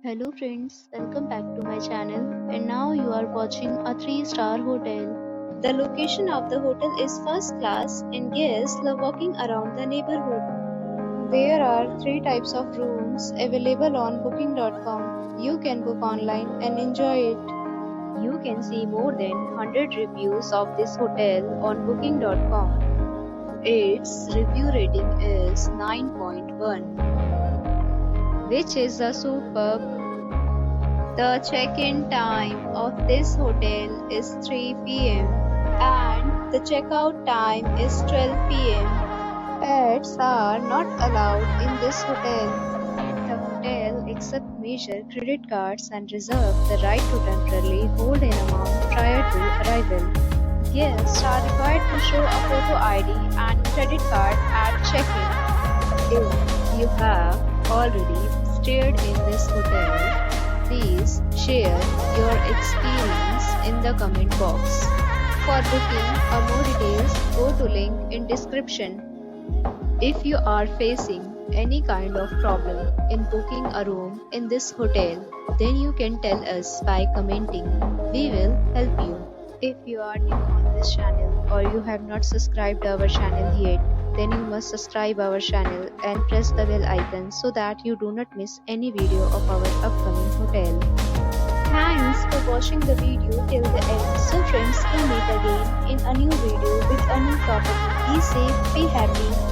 Hello friends, welcome back to my channel and now you are watching a 3-star hotel. The location of the hotel is first class and guests love walking around the neighborhood. There are 3 types of rooms available on booking.com. You can book online and enjoy it. You can see more than 100 reviews of this hotel on booking.com. Its review rating is 9.1, which is a superb. The check-in time of this hotel is 3 p.m. and the check-out time is 12 p.m. Pets are not allowed in this hotel. The hotel accepts major credit cards and reserves the right to temporarily hold an amount prior to arrival. Guests are required to show a photo ID and credit card at check-in. If you have already stayed in this hotel, please share your experience in the comment box. For booking or more details, go to link in description. If you are facing any kind of problem in booking a room in this hotel, then you can tell us by commenting. We will help you. If you are new on this channel or you have not subscribed our channel yet, then you must subscribe our channel and press the bell icon so that you do not miss any video of our upcoming hotel. Thanks for watching the video till the end. So friends, we'll meet again in a new video with a new property. Be safe, be happy.